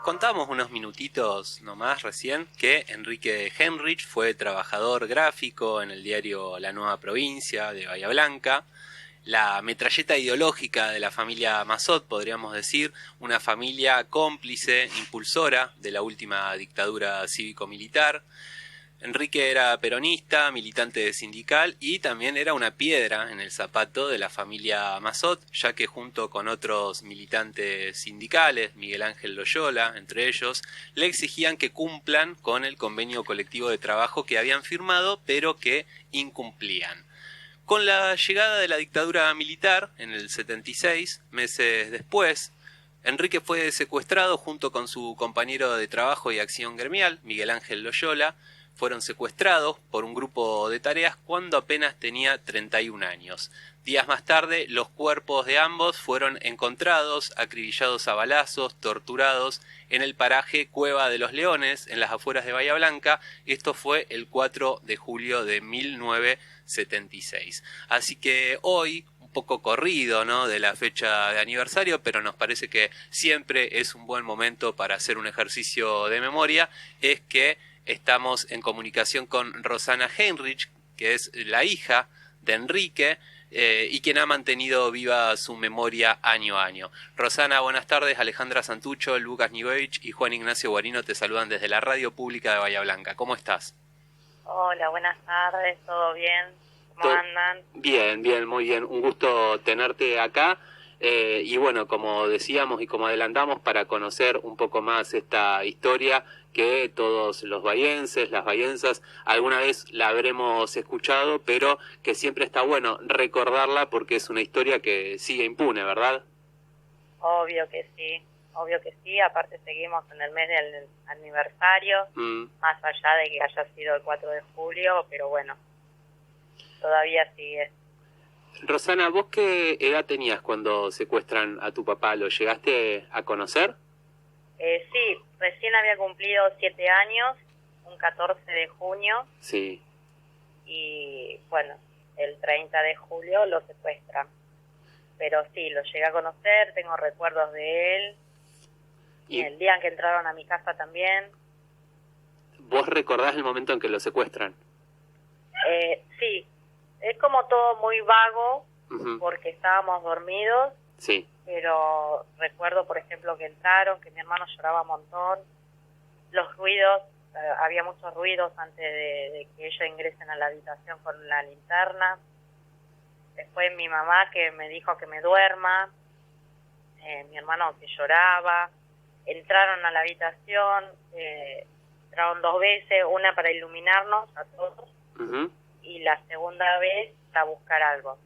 Contamos unos minutitos nomás recién que Enrique Henrich fue trabajador gráfico en el diario La Nueva Provincia de Bahía Blanca, la metralleta ideológica de la familia Mazot, podríamos decir, una familia cómplice, impulsora de la última dictadura cívico-militar. Enrique era peronista, militante sindical y también era una piedra en el zapato de la familia Mazot, ya que junto con otros militantes sindicales, Miguel Ángel Loyola, entre ellos, le exigían que cumplan con el convenio colectivo de trabajo que habían firmado, pero que incumplían. Con la llegada de la dictadura militar, en el 76, meses después, Enrique fue secuestrado junto con su compañero de trabajo y acción gremial, Miguel Ángel Loyola. Fueron secuestrados por un grupo de tareas cuando apenas tenía 31 años. Días más tarde, los cuerpos de ambos fueron encontrados, acribillados a balazos, torturados en el paraje Cueva de los Leones, en las afueras de Bahía Blanca. Esto fue el 4 de julio de 1976. Así que hoy, un poco corrido, ¿no?, de la fecha de aniversario, pero nos parece que siempre es un buen momento para hacer un ejercicio de memoria, es que estamos en comunicación con Rosana Henrich, que es la hija de Enrique y quien ha mantenido viva su memoria año a año. Rosana, buenas tardes. Alejandra Santucho, Lucas Nivovich y Juan Ignacio Guarino te saludan desde la Radio Pública de Bahía Blanca. ¿Cómo estás? Hola, buenas tardes. ¿Todo bien? ¿Cómo andan? Bien, bien, muy bien. Un gusto tenerte acá. Y bueno, como decíamos y como adelantamos, para conocer un poco más esta historia que todos los bahienses, las bahiensas, alguna vez la habremos escuchado, pero que siempre está bueno recordarla porque es una historia que sigue impune, ¿verdad? Obvio que sí. Aparte seguimos en el mes del aniversario, más allá de que haya sido el 4 de julio, pero bueno, todavía sigue. Rosana, ¿vos qué edad tenías cuando secuestran a tu papá? ¿Lo llegaste a conocer? Sí, recién había cumplido 7 años, un 14 de junio. Sí. Y bueno, el 30 de julio lo secuestran. Pero sí, lo llegué a conocer, tengo recuerdos de él. Y el día en que entraron a mi casa también. ¿Vos recordás el momento en que lo secuestran? Sí. Es como todo muy vago, porque estábamos dormidos, sí. Pero recuerdo, por ejemplo, que entraron, que mi hermano lloraba un montón, los ruidos, había muchos ruidos antes de que ellos ingresen a la habitación con la linterna. Después mi mamá que me dijo que me duerma, mi hermano que lloraba, entraron a la habitación, entraron 2 veces, una para iluminarnos a todos, y la segunda vez a buscar algo.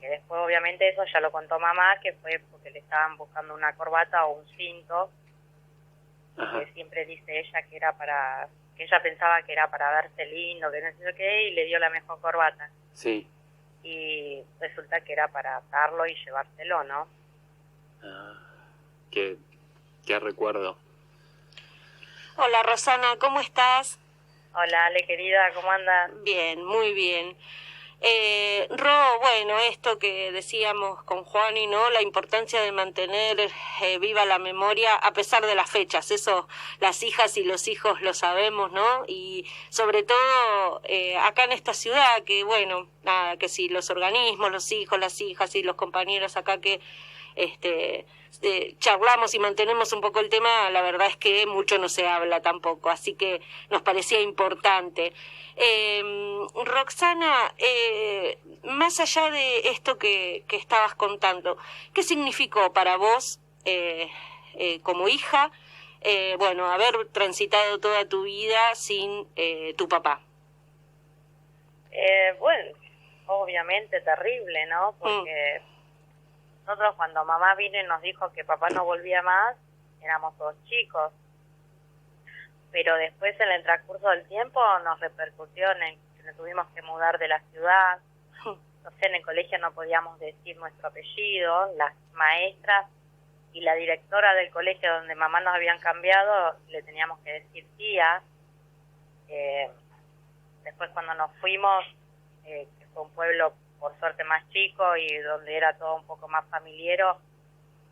Que después obviamente eso ya lo contó mamá, que fue porque le estaban buscando una corbata o un cinto, que siempre dice ella que era para, que ella pensaba que era para verse lindo, que no sé qué, y le dio la mejor corbata. Sí. Y resulta que era para atarlo y llevárselo, ¿no? Qué recuerdo. Hola Rosana, ¿cómo estás? Hola Ale querida, ¿cómo andas? Bien, muy bien. Bueno, esto que decíamos con Juani, ¿no? La importancia de mantener viva la memoria a pesar de las fechas, eso las hijas y los hijos lo sabemos, ¿no? Y sobre todo acá en esta ciudad, que bueno, nada, que si los organismos, los hijos, las hijas y los compañeros acá que charlamos y mantenemos un poco el tema, la verdad es que mucho no se habla tampoco, así que nos parecía importante. Roxana, más allá de esto que estabas contando, ¿qué significó para vos como hija, bueno, haber transitado toda tu vida sin tu papá? Bueno, obviamente terrible, ¿no? Porque nosotros cuando mamá vino y nos dijo que papá no volvía más, éramos todos chicos. Pero después en el transcurso del tiempo nos repercutió en que nos tuvimos que mudar de la ciudad. No sé, en el colegio no podíamos decir nuestro apellido, las maestras y la directora del colegio donde mamá nos habían cambiado le teníamos que decir tía. Después cuando nos fuimos, que fue un pueblo por suerte más chico y donde era todo un poco más familiero,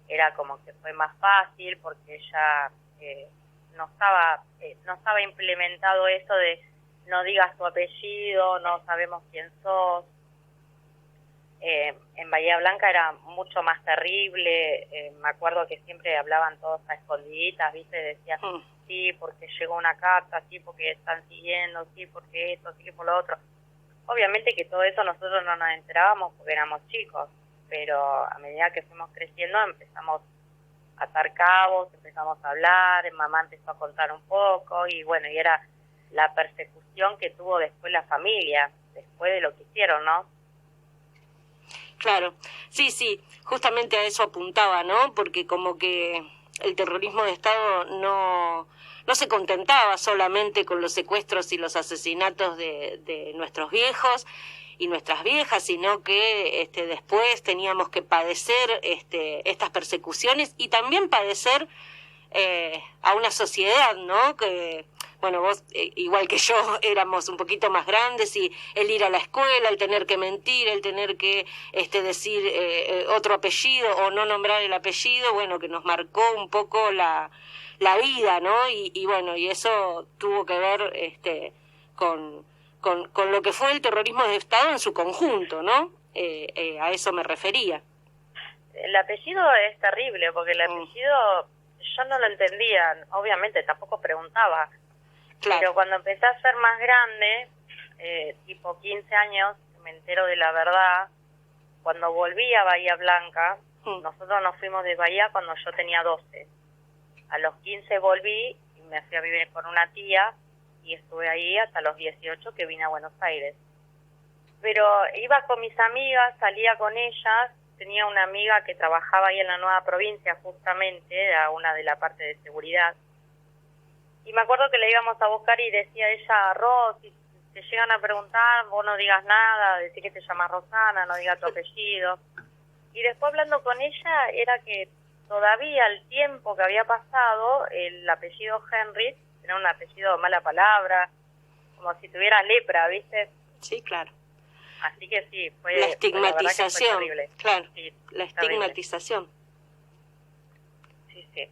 era como que fue más fácil porque ya no estaba implementado eso de no digas tu apellido, no sabemos quién sos. En Bahía Blanca era mucho más terrible. Me acuerdo que siempre hablaban todos a escondiditas, ¿viste? Decían, sí, porque llegó una carta, sí, porque están siguiendo, sí, porque esto, sí, por lo otro. Obviamente que todo eso nosotros no nos enterábamos porque éramos chicos, pero a medida que fuimos creciendo empezamos a atar cabos, empezamos a hablar, mamá empezó a contar un poco y bueno, y era la persecución que tuvo después la familia, después de lo que hicieron, ¿no? Claro, sí, justamente a eso apuntaba, ¿no? Porque como que el terrorismo de Estado no se contentaba solamente con los secuestros y los asesinatos de nuestros viejos y nuestras viejas, sino que después teníamos que padecer estas persecuciones y también padecer a una sociedad, ¿no? Que bueno, vos igual que yo éramos un poquito más grandes y el ir a la escuela, el tener que mentir, el tener que decir otro apellido o no nombrar el apellido, bueno, que nos marcó un poco la vida, ¿no? Y bueno, y eso tuvo que ver con lo que fue el terrorismo de Estado en su conjunto, ¿no? A eso me refería. El apellido es terrible, porque el apellido yo no lo entendía, obviamente tampoco preguntaba. Claro. Pero cuando empecé a ser más grande, tipo 15 años, me entero de la verdad. Cuando volví a Bahía Blanca, nosotros nos fuimos de Bahía cuando yo tenía 12. A los 15 volví y me fui a vivir con una tía y estuve ahí hasta los 18 que vine a Buenos Aires. Pero iba con mis amigas, salía con ellas, tenía una amiga que trabajaba ahí en la Nueva Provincia justamente, era una de la parte de seguridad. Y me acuerdo que le íbamos a buscar y decía ella, Ros, si te llegan a preguntar, vos no digas nada, decís que te llamas Rosana, no digas tu apellido. Y después hablando con ella, era que todavía el tiempo que había pasado, el apellido Henry, era un apellido mala palabra, como si tuviera lepra, ¿viste? Sí, claro. Así que sí, fue la estigmatización, fue claro, sí, la estigmatización. Sí, sí.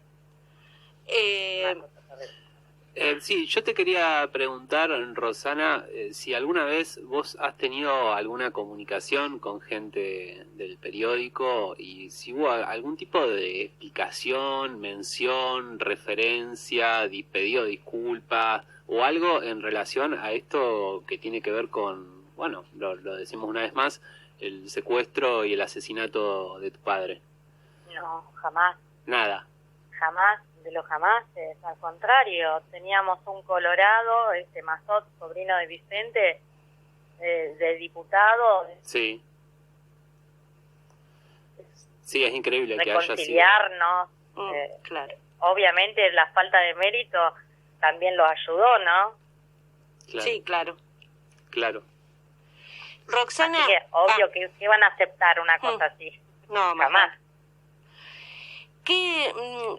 Sí, yo te quería preguntar, Rosana, si alguna vez vos has tenido alguna comunicación con gente del periódico y si hubo algún tipo de explicación, mención, referencia, pedido de disculpas o algo en relación a esto que tiene que ver con, bueno, lo decimos una vez más, el secuestro y el asesinato de tu padre. No, jamás. Nada. Jamás, de los jamases, al contrario, teníamos un colorado, Mazot, sobrino de Vicente, de diputado. Sí. Sí, es increíble que haya sido. Reconciliarnos. Claro. Obviamente la falta de mérito también lo ayudó, ¿no? Claro. Sí, claro. Claro. Roxana. Así que obvio que van a aceptar una cosa así. No, jamás. Que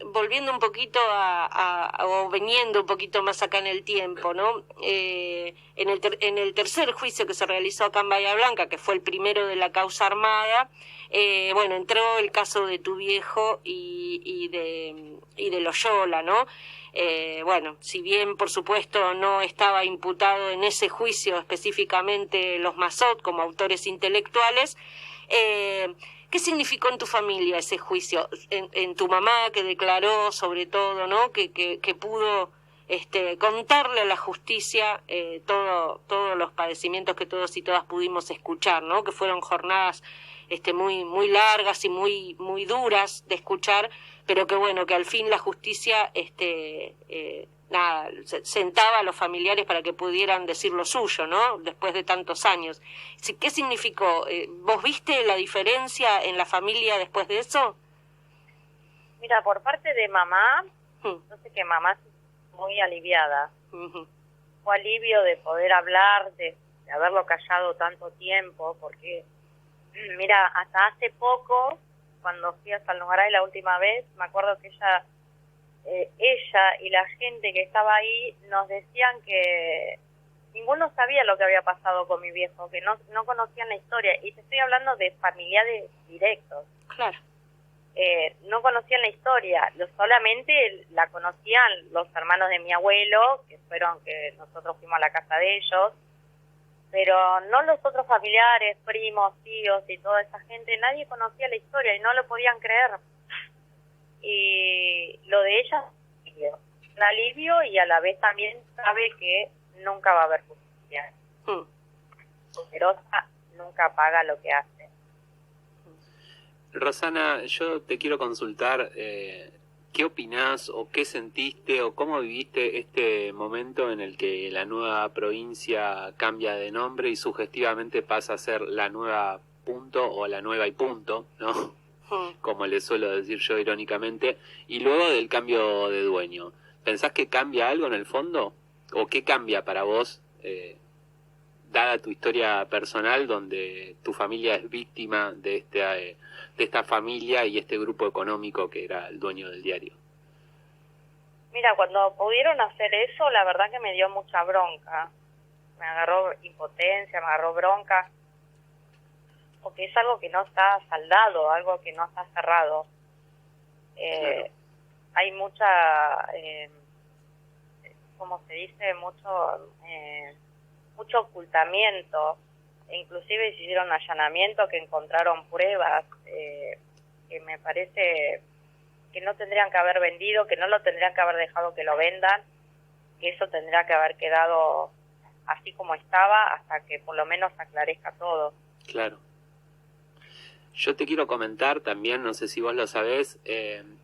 volviendo un poquito o veniendo un poquito más acá en el tiempo, ¿no? En el tercer juicio que se realizó acá en Bahía Blanca, que fue el primero de la causa armada, bueno, entró el caso de tu viejo y de Loyola, ¿no? Bueno, si bien por supuesto no estaba imputado en ese juicio específicamente los Mazot como autores intelectuales, ¿qué significó en tu familia ese juicio? En tu mamá, que declaró sobre todo, ¿no? Que pudo contarle a la justicia todos los padecimientos que todos y todas pudimos escuchar, ¿no? Que fueron jornadas muy largas y muy duras de escuchar, pero que bueno, que al fin la justicia sentaba a los familiares para que pudieran decir lo suyo, ¿no? Después de tantos años. ¿Qué significó? ¿Vos viste la diferencia en la familia después de eso? Mira, por parte de mamá, yo sé que mamá es muy aliviada. Fue alivio de poder hablar, de haberlo callado tanto tiempo, porque, mira, hasta hace poco, cuando fui a Salnogaray la última vez, me acuerdo que ella y la gente que estaba ahí nos decían que ninguno sabía lo que había pasado con mi viejo, que no conocían la historia, y te estoy hablando de familiares directos. Claro. no conocían la historia, solamente la conocían los hermanos de mi abuelo, que nosotros fuimos a la casa de ellos, pero no los otros familiares, primos, tíos y toda esa gente, nadie conocía la historia y no lo podían creer. Y lo de ella, un alivio, y a la vez también sabe que nunca va a haber justicia. Poderosa nunca paga lo que hace. Rosana, yo te quiero consultar, ¿qué opinás o qué sentiste o cómo viviste este momento en el que la nueva provincia cambia de nombre y sugestivamente pasa a ser la nueva punto o la nueva y punto, ¿no? Como le suelo decir yo irónicamente, y luego del cambio de dueño? ¿Pensás que cambia algo en el fondo? ¿O qué cambia para vos, dada tu historia personal, donde tu familia es víctima de esta familia y este grupo económico que era el dueño del diario? Mira, cuando pudieron hacer eso, la verdad que me dio mucha bronca. Me agarró impotencia, me agarró bronca, porque es algo que no está saldado, algo que no está cerrado. Claro. Hay mucha, ¿cómo se dice? Mucho ocultamiento. Inclusive se hicieron allanamientos que encontraron pruebas que me parece que no tendrían que haber vendido, que no lo tendrían que haber dejado que lo vendan, que eso tendría que haber quedado así como estaba hasta que por lo menos aclarezca todo. Claro. Yo te quiero comentar también, no sé si vos lo sabés,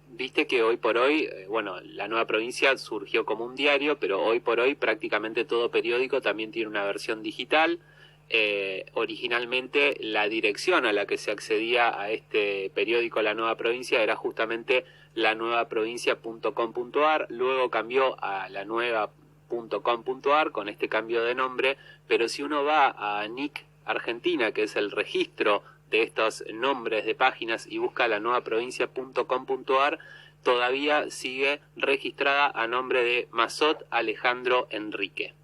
viste que hoy por hoy, bueno, la nueva provincia surgió como un diario, pero hoy por hoy prácticamente todo periódico también tiene una versión digital. Originalmente la dirección a la que se accedía a este periódico La Nueva Provincia era justamente lanuevaprovincia.com.ar, luego cambió a lanueva.com.ar con este cambio de nombre, pero si uno va a NIC Argentina, que es el registro de estos nombres de páginas, y busca lanuevaprovincia.com.ar, todavía sigue registrada a nombre de Mazot Alejandro Enrique.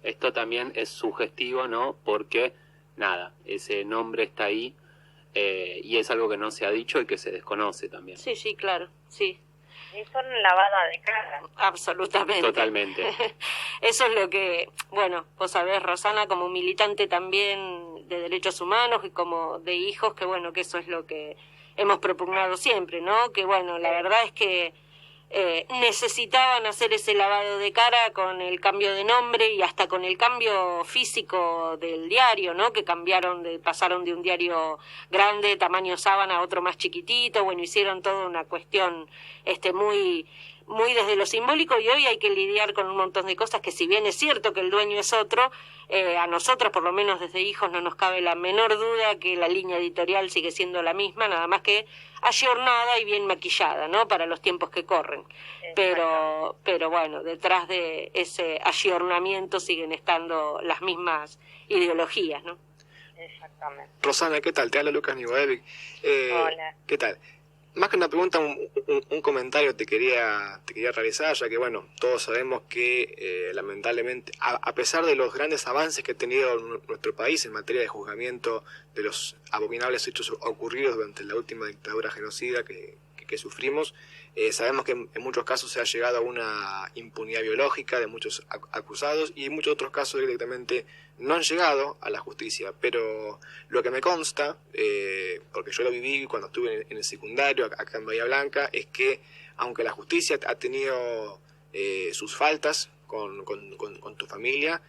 Esto también es sugestivo, ¿no? Porque, nada, ese nombre está ahí, y es algo que no se ha dicho y que se desconoce también. Sí, sí, claro, sí. Y son lavada de cara. Absolutamente. Totalmente. Eso es lo que, bueno, vos sabés, Rosana, como militante también de derechos humanos y como de hijos, que bueno, que eso es lo que hemos propugnado siempre, ¿no? Que bueno, la verdad es que necesitaban hacer ese lavado de cara con el cambio de nombre y hasta con el cambio físico del diario, ¿no? Que pasaron de un diario grande, tamaño sábana, a otro más chiquitito. Bueno, hicieron toda una cuestión muy desde lo simbólico, y hoy hay que lidiar con un montón de cosas que, si bien es cierto que el dueño es otro, a nosotros, por lo menos desde Hijos, no nos cabe la menor duda que la línea editorial sigue siendo la misma, nada más que ayornada y bien maquillada, ¿no? Para los tiempos que corren. Pero bueno, detrás de ese ayornamiento siguen estando las mismas ideologías, ¿no? Exactamente. Rosana, ¿qué tal? Te habla Lucas Nigodevic. Hola. ¿Qué tal? Más que una pregunta, un comentario te quería realizar, ya que bueno, todos sabemos que lamentablemente, a pesar de los grandes avances que ha tenido nuestro país en materia de juzgamiento de los abominables hechos ocurridos durante la última dictadura genocida que sufrimos, sabemos que en muchos casos se ha llegado a una impunidad biológica de muchos acusados, y en muchos otros casos directamente no han llegado a la justicia. Pero lo que me consta, porque yo lo viví cuando estuve en el secundario acá en Bahía Blanca, es que aunque la justicia ha tenido sus faltas con tu familia,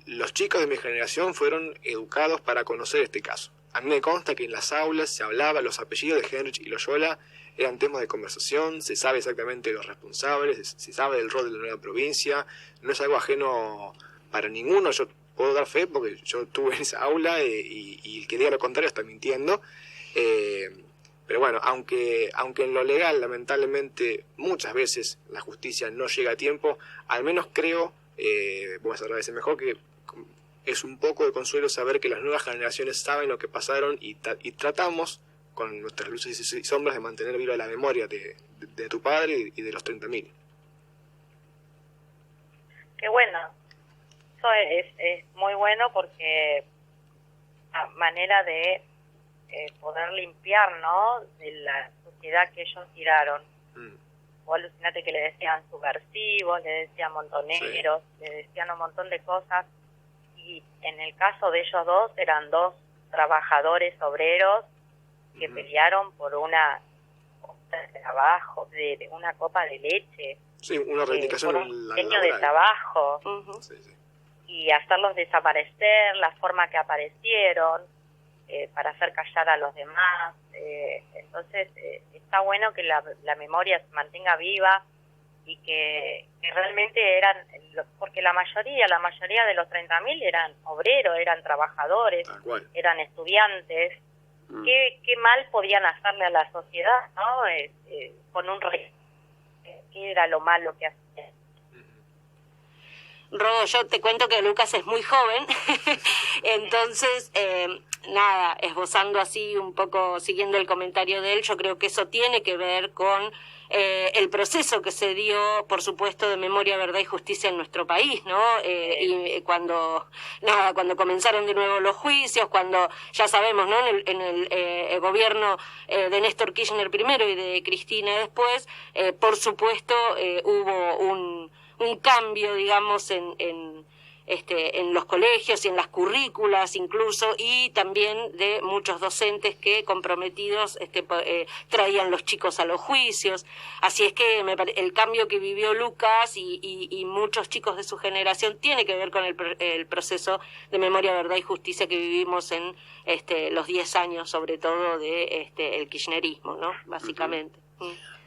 los chicos de mi generación fueron educados para conocer este caso. A mí me consta que en las aulas se hablaba, los apellidos de Henrich y Loyola eran temas de conversación, se sabe exactamente los responsables, se sabe del rol de la nueva provincia, no es algo ajeno para ninguno. Yo puedo dar fe porque yo estuve en esa aula, y el que diga lo contrario está mintiendo. Pero bueno, aunque en lo legal lamentablemente muchas veces la justicia no llega a tiempo, al menos creo, vos agradecer mejor, que es un poco de consuelo saber que las nuevas generaciones saben lo que pasaron, y tratamos con nuestras luces y sombras de mantener viva la memoria de tu padre y de los 30.000. Qué bueno. Eso es muy bueno, porque a manera de poder limpiar, ¿no?, de la suciedad que ellos tiraron. O alucinate que le decían subversivos, le decían montoneros, le decían un montón de cosas, y en el caso de ellos dos eran dos trabajadores obreros que pelearon por una trabajo, de una copa de leche, una reivindicación, por un diseño de trabajo, y hacerlos desaparecer, la forma que aparecieron, para hacer callar a los demás. Entonces está bueno que la memoria se mantenga viva y que realmente eran, porque la mayoría de los 30.000 eran obreros, eran trabajadores, eran estudiantes. ¿Qué mal podían hacerle a la sociedad, ¿no? Con un rey. ¿Qué era lo malo que hacían? Ro, yo te cuento que Lucas es muy joven, entonces, nada, esbozando así un poco, siguiendo el comentario de él, yo creo que eso tiene que ver con el proceso que se dio, por supuesto, de memoria, verdad y justicia en nuestro país, ¿no? Y cuando comenzaron de nuevo los juicios, cuando ya sabemos, ¿no?, en el gobierno de Néstor Kirchner primero y de Cristina después, por supuesto, hubo un cambio, digamos, en los colegios y en las currículas incluso, y también de muchos docentes que comprometidos traían los chicos a los juicios. Así es que el cambio que vivió Lucas y muchos chicos de su generación tiene que ver con el proceso de memoria, verdad y justicia que vivimos en los 10 años, sobre todo, de el kirchnerismo, ¿no?, básicamente.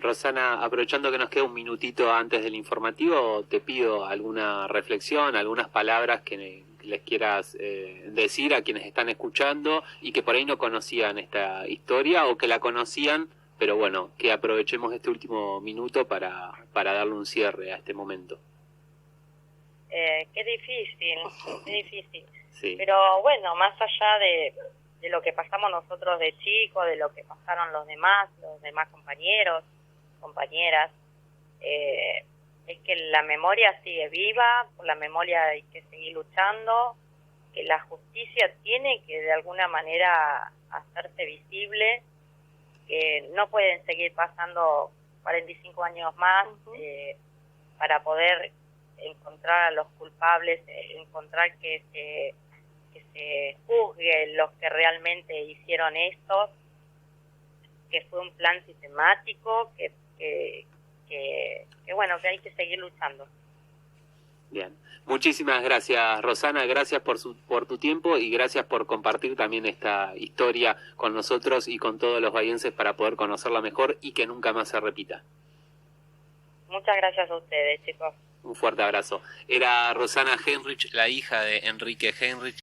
Rosana, aprovechando que nos queda un minutito antes del informativo, te pido alguna reflexión, algunas palabras que les quieras decir a quienes están escuchando y que por ahí no conocían esta historia o que la conocían, pero bueno, que aprovechemos este último minuto para darle un cierre a este momento. Qué difícil. Sí. Pero bueno, más allá de lo que pasamos nosotros de chicos, de lo que pasaron los demás compañeros, compañeras, es que la memoria sigue viva, por la memoria hay que seguir luchando, que la justicia tiene que de alguna manera hacerse visible, que no pueden seguir pasando 45 años más para poder encontrar a los culpables, encontrar que se juzgue los que realmente hicieron esto, que fue un plan sistemático, que bueno, que hay que seguir luchando. Bien, muchísimas gracias, Rosana, gracias por tu tiempo y gracias por compartir también esta historia con nosotros y con todos los bahienses para poder conocerla mejor y que nunca más se repita. Muchas gracias a ustedes, chicos. Un fuerte abrazo. Era Rosana Henrich, la hija de Enrique Henrich.